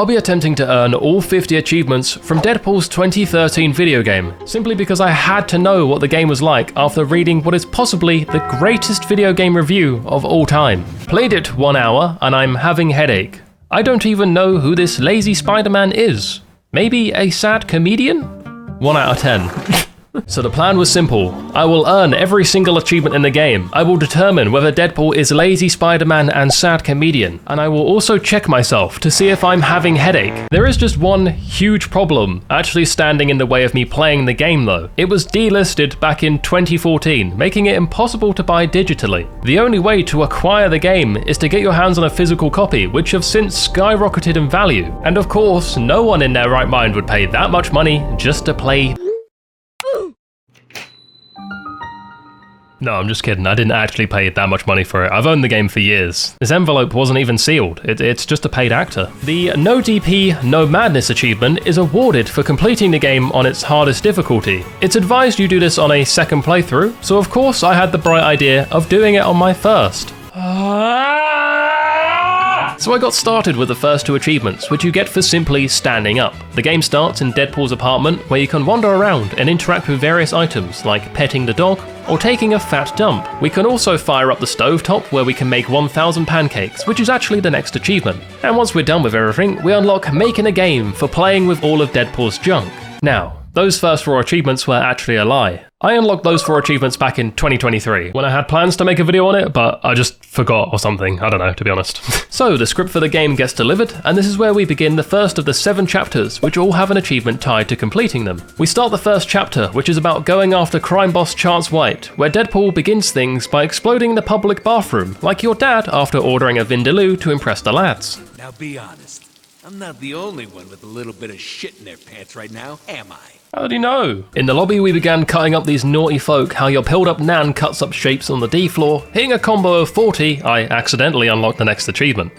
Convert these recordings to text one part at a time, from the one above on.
I'll be attempting to earn all 50 achievements from Deadpool's 2013 video game, simply because I had to know what the game was like after reading what is possibly the greatest video game review of all time. Played it 1 hour and I'm having headache. I don't even know who this lazy Spider-Man is. Maybe a sad comedian? 1 out of 10. So the plan was simple. I will earn every single achievement in the game. I will determine whether Deadpool is lazy Spider-Man and sad comedian, and I will also check myself to see if I'm having headache. There is just one huge problem actually standing in the way of me playing the game though. It was delisted back in 2014, making it impossible to buy digitally. The only way to acquire the game is to get your hands on a physical copy, which have since skyrocketed in value. And of course, no one in their right mind would pay that much money just to play. No, I'm just kidding. I didn't actually pay that much money for it. I've owned the game for years. This envelope wasn't even sealed. It's just a paid actor. The No DP, No Madness achievement is awarded for completing the game on its hardest difficulty. It's advised you do this on a second playthrough, so of course I had the bright idea of doing it on my first. So I got started with the first 2 achievements, which you get for simply standing up. The game starts in Deadpool's apartment, where you can wander around and interact with various items, like petting the dog, or taking a fat dump. We can also fire up the stovetop, where we can make 1,000 pancakes, which is actually the next achievement. And once we're done with everything, we unlock Making a Game for playing with all of Deadpool's junk. Now, those first 4 achievements were actually a lie. I unlocked those 4 achievements back in 2023, when I had plans to make a video on it, but I just forgot or something. I don't know, to be honest. So the script for the game gets delivered, and this is where we begin the first of the 7 chapters, which all have an achievement tied to completing them. We start the first chapter, which is about going after crime boss Chance White, where Deadpool begins things by exploding the public bathroom, like your dad after ordering a Vindaloo to impress the lads. Now be honest, I'm not the only one with a little bit of shit in their pants right now, am I? How did he know? In the lobby, we began cutting up these naughty folk how your pilled up nan cuts up shapes on the D floor. Hitting a combo of 40, I accidentally unlocked the next achievement.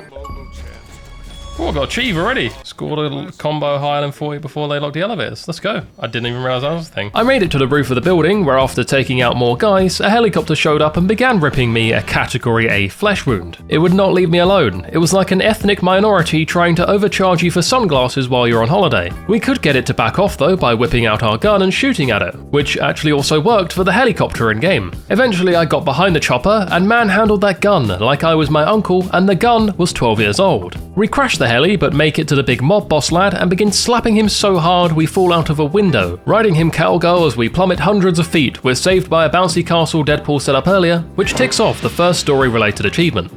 Oh, I got achieve already. Scored a combo higher than 40 before they locked the elevators. Let's go. I didn't even realize that was a thing. I made it to the roof of the building, where after taking out more guys, a helicopter showed up and began ripping me a category A flesh wound. It would not leave me alone. It was like an ethnic minority trying to overcharge you for sunglasses while you're on holiday. We could get it to back off though by whipping out our gun and shooting at it, which actually also worked for the helicopter in game. Eventually I got behind the chopper and manhandled that gun like I was my uncle and the gun was 12 years old. We crashed the heli but make it to the big mob boss lad and begin slapping him so hard we fall out of a window. Riding him cattle go as we plummet hundreds of feet, we're saved by a bouncy castle Deadpool set up earlier, which ticks off the first story related achievement.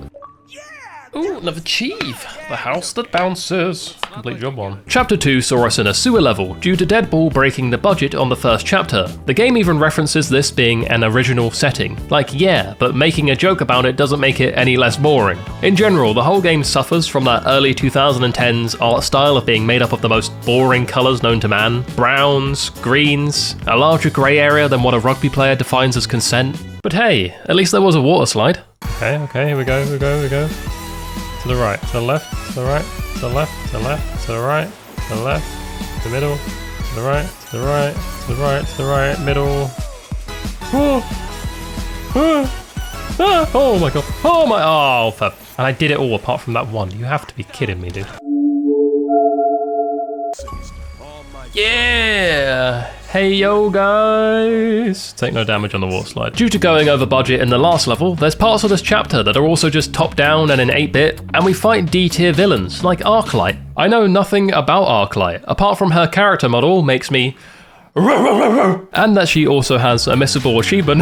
Ooh, another achieve. The house that bounces. Complete job 1. Chapter 2 saw us in a sewer level due to Deadpool breaking the budget on the first chapter. The game even references this being an original setting. Like, yeah, but making a joke about it doesn't make it any less boring. In general, the whole game suffers from that early 2010s art style of being made up of the most boring colours known to man. Browns, greens, a larger grey area than what a rugby player defines as consent. But hey, at least there was a water slide. Okay, here we go. To the right, to the left, to the right, to the left, to the left, to the right, to the left, to the middle, to the right, to the right, to the right, to the right, middle. Oh my god. And I did it all apart from that one. You have to be kidding me, dude. Yeah! Hey yo guys! Take no damage on the water slide. Due to going over budget in the last level, there's parts of this chapter that are also just top down and in 8-bit, and we fight D-tier villains like Arclight. I know nothing about Arclight, apart from her character model makes me and that she also has a missable achievement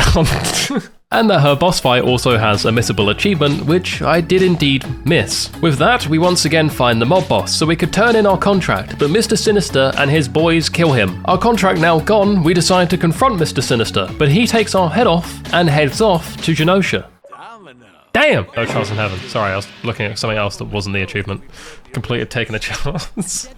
and that her boss fight also has a missable achievement, which I did indeed miss. With that, we once again find the mob boss, so we could turn in our contract, but Mr. Sinister and his boys kill him. Our contract now gone, we decide to confront Mr. Sinister, but he takes our head off and heads off to Genosha. Damn! No chance in heaven. Sorry, I was looking at something else that wasn't the achievement. Completed taking a chance.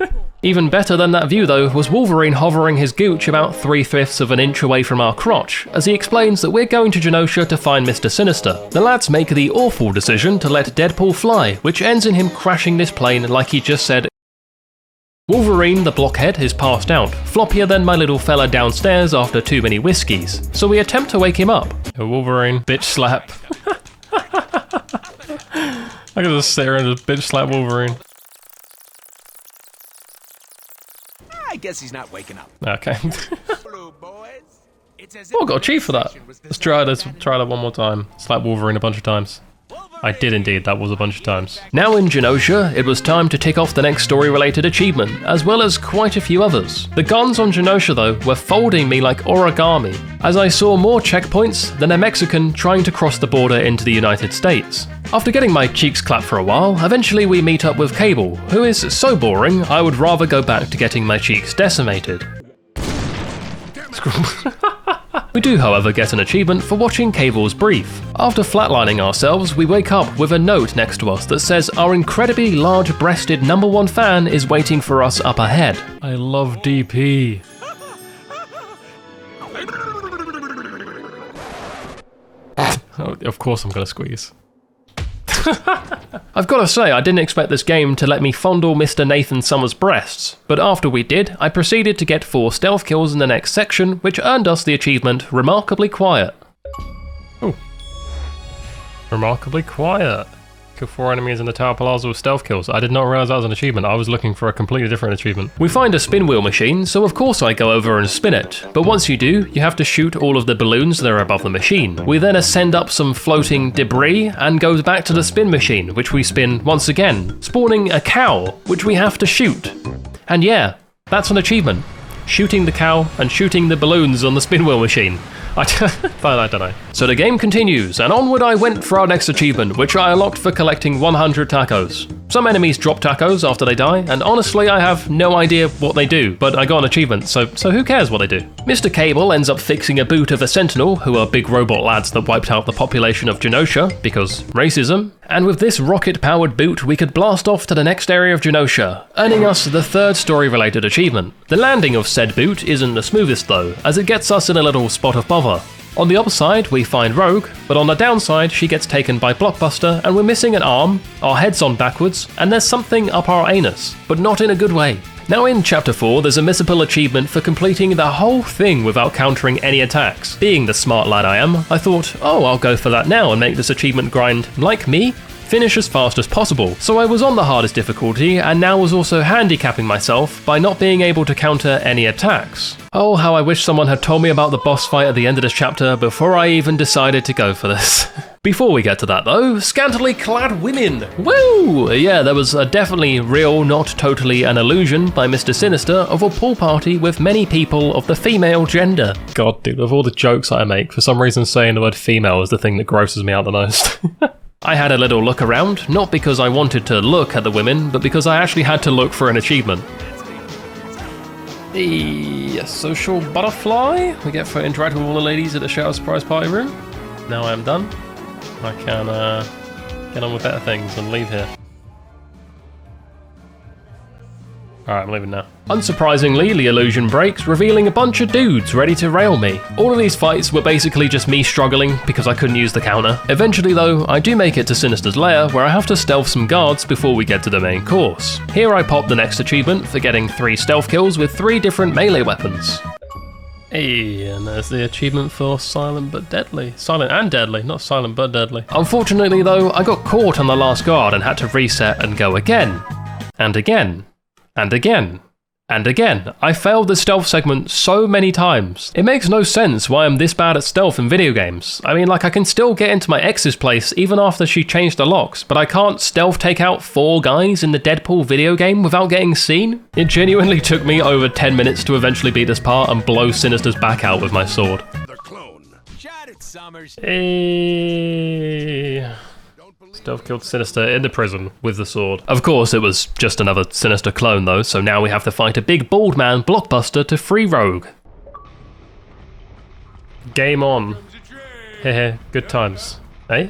Even better than that view though was Wolverine hovering his gooch about 3/5 of an inch away from our crotch, as he explains that we're going to Genosha to find Mr. Sinister. The lads make the awful decision to let Deadpool fly, which ends in him crashing this plane like he just said. Wolverine, the blockhead, is passed out, floppier than my little fella downstairs after too many whiskeys, so we attempt to wake him up. Wolverine, bitch slap. I can just sit here and just bitch slap Wolverine. I guess he's not waking up. Okay. Blue boys. It's as Oh, I got a cheat for that. Let's try that one more time. Slap Wolverine a bunch of times. I did indeed, that was a bunch of times. Now in Genosha, it was time to tick off the next story-related achievement, as well as quite a few others. The guns on Genosha, though, were folding me like origami, as I saw more checkpoints than a Mexican trying to cross the border into the United States. After getting my cheeks clapped for a while, eventually we meet up with Cable, who is so boring I would rather go back to getting my cheeks decimated. We do, however, get an achievement for watching Cable's brief. After flatlining ourselves, we wake up with a note next to us that says our incredibly large-breasted #1 fan is waiting for us up ahead. I love DP. Oh, of course I'm gonna squeeze. I've got to say, I didn't expect this game to let me fondle Mr. Nathan Summers' breasts, but after we did, I proceeded to get 4 stealth kills in the next section, which earned us the achievement Remarkably Quiet. Oh. Remarkably Quiet. Kill 4 enemies in the Tower Palazzo with stealth kills. I did not realise that was an achievement. I was looking for a completely different achievement. We find a spin wheel machine, so of course I go over and spin it. But once you do, you have to shoot all of the balloons that are above the machine. We then ascend up some floating debris and go back to the spin machine, which we spin once again, spawning a cow, which we have to shoot. And yeah, that's an achievement. Shooting the cow and shooting the balloons on the spin wheel machine. I don't know. So the game continues, and onward I went for our next achievement, which I unlocked for collecting 100 tacos. Some enemies drop tacos after they die, and honestly I have no idea what they do, but I got an achievement, so who cares what they do? Mr. Cable ends up fixing a boot of a Sentinel, who are big robot lads that wiped out the population of Genosha, because racism, and with this rocket-powered boot we could blast off to the next area of Genosha, earning us the 3rd story-related achievement. The landing of said boot isn't the smoothest though, as it gets us in a little spot of bother. On the upside, we find Rogue, but on the downside, she gets taken by Blockbuster and we're missing an arm, our head's on backwards, and there's something up our anus, but not in a good way. Now in Chapter 4, there's a missable achievement for completing the whole thing without countering any attacks. Being the smart lad I am, I thought, oh, I'll go for that now and make this achievement grind, like me, finish as fast as possible. So I was on the hardest difficulty and now was also handicapping myself by not being able to counter any attacks. Oh, how I wish someone had told me about the boss fight at the end of this chapter before I even decided to go for this. Before we get to that though, scantily clad women! Woo! Yeah, there was a definitely real, not totally an illusion by Mr. Sinister of a pool party with many people of the female gender. God dude, of all the jokes I make, for some reason saying the word female is the thing that grosses me out the most. I had a little look around, not because I wanted to look at the women, but because I actually had to look for an achievement. The social butterfly we get for interacting with all the ladies at the Shower Surprise Party room. Now I am done. I can get on with better things and leave here. Alright, I'm leaving now. Unsurprisingly, the illusion breaks, revealing a bunch of dudes ready to rail me. All of these fights were basically just me struggling because I couldn't use the counter. Eventually though, I do make it to Sinister's lair where I have to stealth some guards before we get to the main course. Here I pop the next achievement for getting 3 stealth kills with 3 different melee weapons. Hey, and there's the achievement for Silent but Deadly. Silent and Deadly, not Silent but Deadly. Unfortunately though, I got caught on the last guard and had to reset and go again. And again. And again. And again. I failed the stealth segment so many times. It makes no sense why I'm this bad at stealth in video games. I mean, like, I can still get into my ex's place even after she changed the locks, but I can't stealth take out 4 guys in the Deadpool video game without getting seen? It genuinely took me over 10 minutes to eventually beat this part and blow Sinister's back out with my sword. Hey. Stealth killed Sinister in the prison with the sword. Of course, it was just another Sinister clone though, so now we have to fight a big bald man, Blockbuster, to free Rogue. Game on. Hehe, good times. Eh?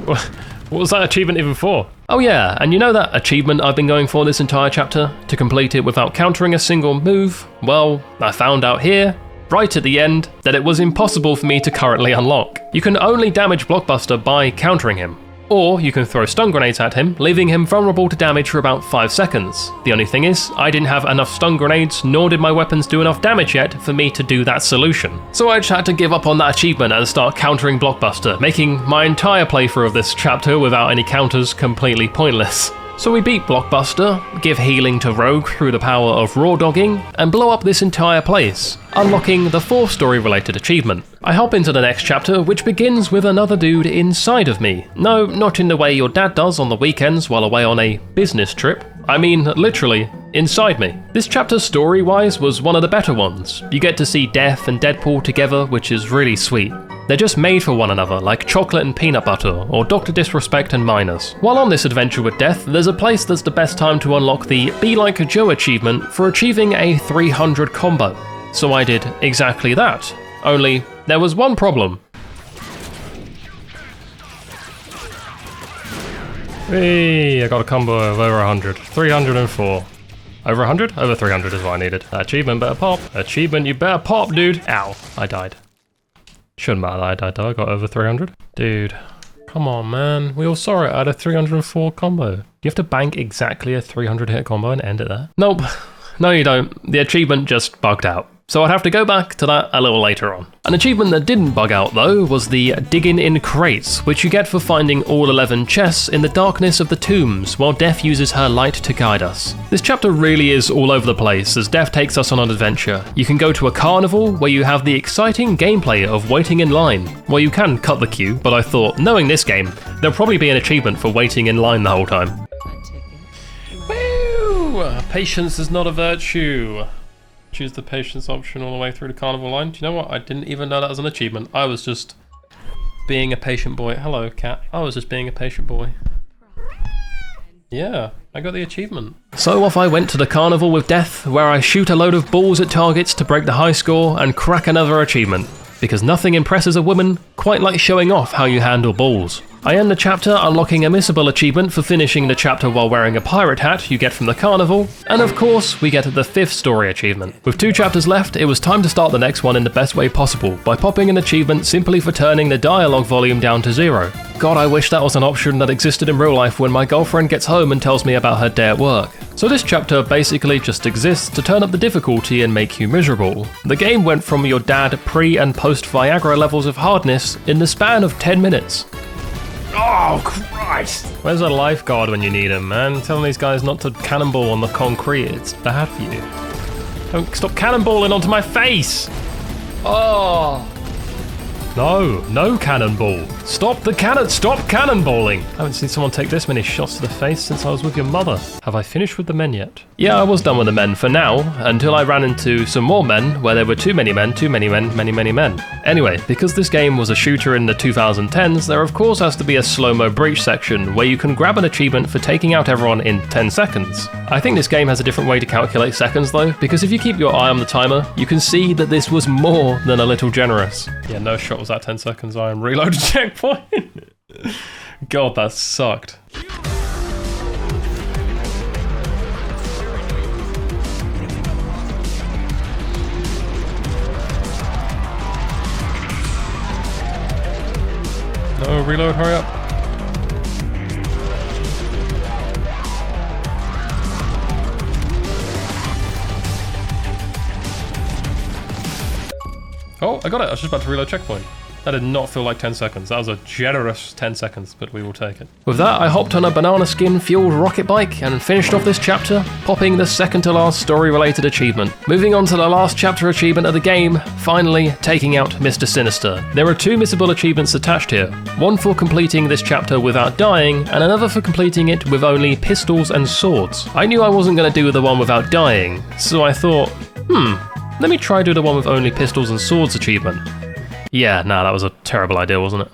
What was that achievement even for? Oh yeah, and you know that achievement I've been going for this entire chapter? To complete it without countering a single move? Well, I found out here, right at the end, that it was impossible for me to currently unlock. You can only damage Blockbuster by countering him. Or you can throw stun grenades at him, leaving him vulnerable to damage for about 5 seconds. The only thing is, I didn't have enough stun grenades, nor did my weapons do enough damage yet for me to do that solution. So I just had to give up on that achievement and start countering Blockbuster, making my entire playthrough of this chapter without any counters completely pointless. So we beat Blockbuster, give healing to Rogue through the power of raw dogging, and blow up this entire place, unlocking the 4th story related achievement. I hop into the next chapter, which begins with another dude inside of me. No, not in the way your dad does on the weekends while away on a business trip. I mean, literally, inside me. This chapter story-wise was one of the better ones. You get to see Death and Deadpool together, which is really sweet. They're just made for one another, like chocolate and peanut butter, or Dr. Disrespect and Miners. While on this adventure with Death, there's a place that's the best time to unlock the Be Like Joe achievement for achieving a 300 combo. So I did exactly that. Only, there was one problem. Hey, I got a combo of over 100. 304. Over 100? Over 300 is what I needed. Achievement better pop. Achievement you better pop, dude. Ow, I died. Shouldn't matter that I died though, I got over 300. Dude, come on man. We all saw it, I had a 304 combo. Do you have to bank exactly a 300 hit combo and end it there? Nope, no you don't. The achievement just bugged out. So I'd have to go back to that a little later on. An achievement that didn't bug out though was the Digging in Crates, which you get for finding all 11 chests in the darkness of the tombs while Death uses her light to guide us. This chapter really is all over the place as Death takes us on an adventure. You can go to a carnival where you have the exciting gameplay of waiting in line. Well, you can cut the queue, but I thought, knowing this game, there'll probably be an achievement for waiting in line the whole time. Woo! Patience is not a virtue. Choose the patience option all the way through the carnival line. Do you know what? I didn't even know that was an achievement. I was just being a patient boy. Hello, cat. I was just being a patient boy. Yeah, I got the achievement. So off I went to the carnival with Death, where I shoot a load of balls at targets to break the high score and crack another achievement. Because nothing impresses a woman quite like showing off how you handle balls. I end the chapter unlocking a missable achievement for finishing the chapter while wearing a pirate hat you get from the carnival, and of course we get the 5th story achievement. With 2 chapters left, it was time to start the next one in the best way possible, by popping an achievement simply for turning the dialogue volume down to 0. God, I wish that was an option that existed in real life when my girlfriend gets home and tells me about her day at work. So this chapter basically just exists to turn up the difficulty and make you miserable. The game went from your dad pre and post Viagra levels of hardness in the span of 10 minutes. Oh, Christ! Where's a lifeguard when you need him, man? Telling these guys not to cannonball on the concrete, it's bad for you. Don't stop cannonballing onto my face! Oh! No cannonball. Stop cannonballing. I haven't seen someone take this many shots to the face since I was with your mother. Have I finished with the men yet? Yeah, I was done with the men for now, until I ran into some more men where there were too many men, many men. Anyway, because this game was a shooter in the 2010s, there of course has to be a slow-mo breach section where you can grab an achievement for taking out everyone in 10 seconds. I think this game has a different way to calculate seconds though, because if you keep your eye on the timer, you can see that this was more than a little generous. Yeah, no shot was that 10 seconds. I am reloaded checkpoint. God, that sucked. No, reload, hurry up. Oh, I got it. I was just about to reload checkpoint. That did not feel like 10 seconds. That was a generous 10 seconds, but we will take it. With that, I hopped on a banana skin fueled rocket bike and finished off this chapter, popping the second to last story related achievement. Moving on to the last chapter achievement of the game, finally taking out Mr. Sinister. There are 2 missable achievements attached here. One for completing this chapter without dying, and another for completing it with only pistols and swords. I knew I wasn't going to do the one without dying, so I thought, let me try do the one with only pistols and swords achievement. Yeah, nah, that was a terrible idea, wasn't it?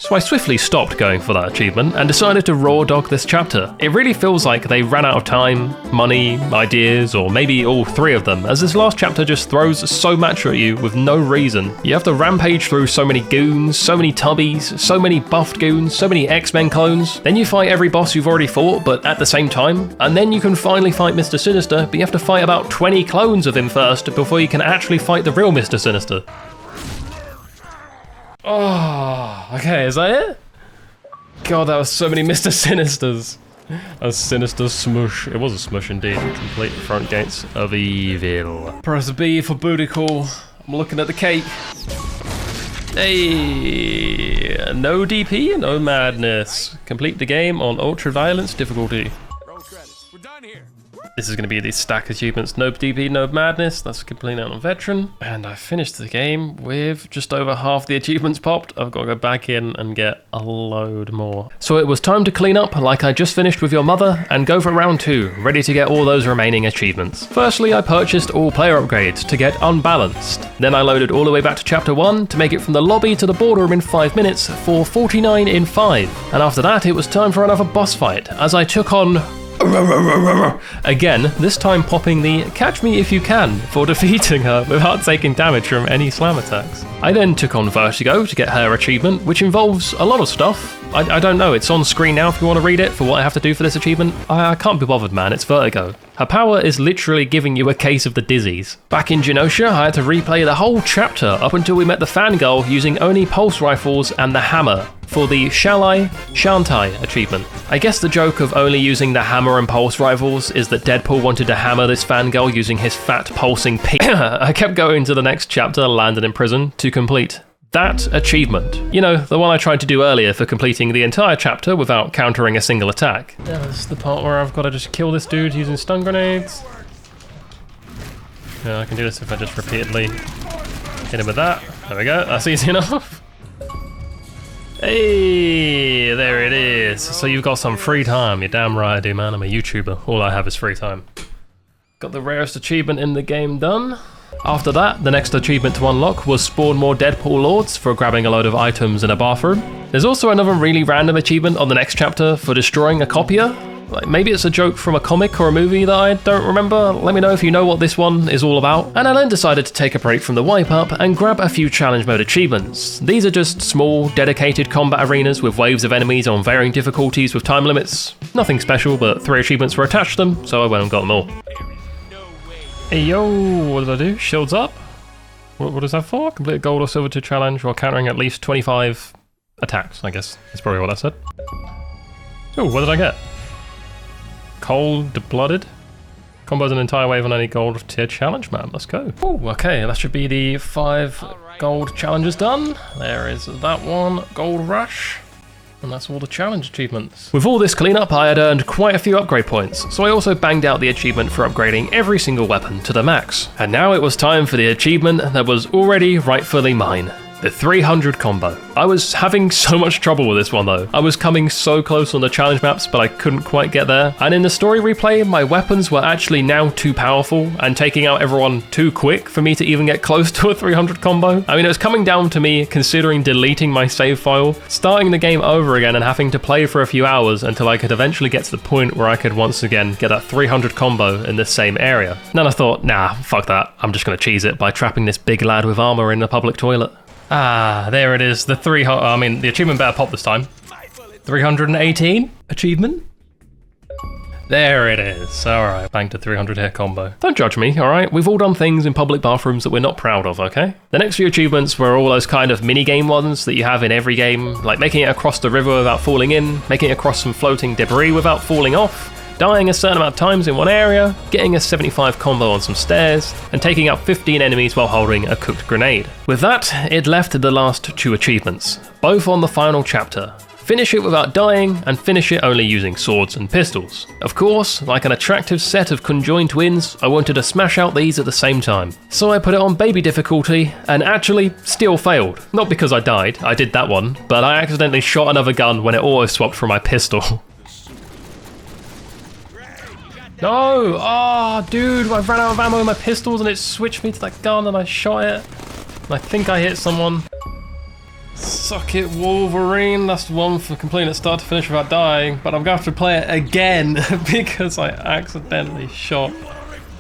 So I swiftly stopped going for that achievement and decided to raw dog this chapter. It really feels like they ran out of time, money, ideas, or maybe all 3 of them, as this last chapter just throws so much at you with no reason. You have to rampage through so many goons, so many tubbies, so many buffed goons, so many X-Men clones. Then you fight every boss you've already fought, but at the same time. And then you can finally fight Mr. Sinister, but you have to fight about 20 clones of him first before you can actually fight the real Mr. Sinister. Oh, okay, is that it? God, that was so many Mr. Sinisters. A sinister smush. It was a smush indeed. Complete front gates of evil. Press B for booty call. I'm looking at the cake. Hey. Hey, no DP, no madness. Complete the game on ultra violence difficulty. Roll credits. We're done here. This is going to be the stack achievements. No DP, no madness. That's completely on veteran. And I finished the game with just over half the achievements popped. I've got to go back in and get a load more. So it was time to clean up like I just finished with your mother and go for round 2, ready to get all those remaining achievements. Firstly, I purchased all player upgrades to get unbalanced. Then I loaded all the way back to chapter 1 to make it from the lobby to the boardroom in 5 minutes for 49 in 5. And after that, it was time for another boss fight as I took on again, this time popping the catch me if you can for defeating her without taking damage from any slam attacks. I then took on Vertigo to get her achievement, which involves a lot of stuff. I don't know, it's on screen now if you want to read it for what I have to do for this achievement. I can't be bothered, man, it's Vertigo. Her power is literally giving you a case of the dizzies. Back in Genosha, I had to replay the whole chapter up until we met the fangirl using only pulse rifles and the hammer for the Shan't I achievement. I guess the joke of only using the hammer and pulse rifles is that Deadpool wanted to hammer this fangirl using his fat pulsing I kept going to the next chapter, landed in prison, to complete that achievement. You know, the one I tried to do earlier for completing the entire chapter without countering a single attack. Yeah, this is the part where I've got to just kill this dude using stun grenades. Yeah, I can do this if I just repeatedly hit him with that. There we go, that's easy enough. Hey, there it is. So you've got some free time. You're damn right I do, man. I'm a YouTuber. All I have is free time. Got the rarest achievement in the game done. After that, the next achievement to unlock was spawn more Deadpool Lords for grabbing a load of items in a bathroom. There's also another really random achievement on the next chapter for destroying a copier. Like, maybe it's a joke from a comic or a movie that I don't remember. Let me know if you know what this one is all about. And I then decided to take a break from the wipe up and grab a few challenge mode achievements. These are just small, dedicated combat arenas with waves of enemies on varying difficulties with time limits. Nothing special, but 3 achievements were attached to them, so I went and got them all. Hey yo, what did I do? Shields up? What is that for? Complete gold or silver 2 challenge while countering at least 25 attacks, I guess. That's probably what I said. Oh, what did I get? Cold-blooded. Combos an entire wave on any gold tier challenge map. Let's go. Oh, okay, that should be the 5 gold challenges done. There is that one, Gold Rush. And that's all the challenge achievements. With all this cleanup, I had earned quite a few upgrade points, so I also banged out the achievement for upgrading every single weapon to the max. And now it was time for the achievement that was already rightfully mine. The 300 combo. I was having so much trouble with this one though. I was coming so close on the challenge maps, but I couldn't quite get there. And in the story replay, my weapons were actually now too powerful and taking out everyone too quick for me to even get close to a 300 combo. I mean, it was coming down to me considering deleting my save file, starting the game over again and having to play for a few hours until I could eventually get to the point where I could once again get that 300 combo in the same area. Then I thought, nah, fuck that. I'm just gonna cheese it by trapping this big lad with armor in the public toilet. Ah, there it is. The the achievement better pop this time. 318 achievement. There it is. Alright, banged a 300 hit combo. Don't judge me, alright? We've all done things in public bathrooms that we're not proud of, okay? The next few achievements were all those kind of mini-game ones that you have in every game, like making it across the river without falling in, making it across some floating debris without falling off, dying a certain amount of times in one area, getting a 75 combo on some stairs, and taking out 15 enemies while holding a cooked grenade. With that, it left the last 2 achievements, both on the final chapter. Finish it without dying, and finish it only using swords and pistols. Of course, like an attractive set of conjoined twins, I wanted to smash out these at the same time. So I put it on baby difficulty, and actually still failed. Not because I died, I did that one, but I accidentally shot another gun when it auto-swapped from my pistol. No! Oh, dude, I ran out of ammo with my pistols and it switched me to that gun and I shot it. And I think I hit someone. Suck it, Wolverine. That's the one for completing it start to finish without dying. But I'm going to have to play it again because I accidentally shot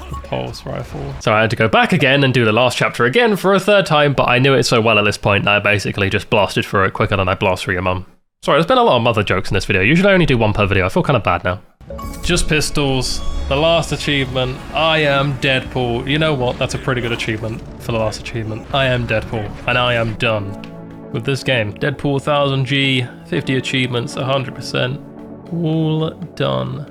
the pulse rifle. So I had to go back again and do the last chapter again for a 3rd time, but I knew it so well at this point that I basically just blasted through it quicker than I blast through your mum. Sorry, there's been a lot of mother jokes in this video. Usually I only do 1 per video. I feel kind of bad now. Just pistols. The last achievement. I am Deadpool. You know what? That's a pretty good achievement for the last achievement. I am Deadpool, and I am done with this game. Deadpool 1000G, 50 achievements, 100%. All done.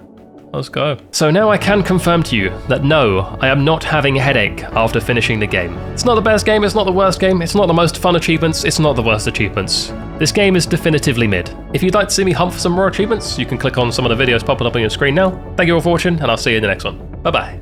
Let's go. So now I can confirm to you that no, I am not having a headache after finishing the game. It's not the best game, it's not the worst game, it's not the most fun achievements, it's not the worst achievements. This game is definitively mid. If you'd like to see me hunt for some more achievements, you can click on some of the videos popping up on your screen now. Thank you all for watching, and I'll see you in the next one. Bye bye.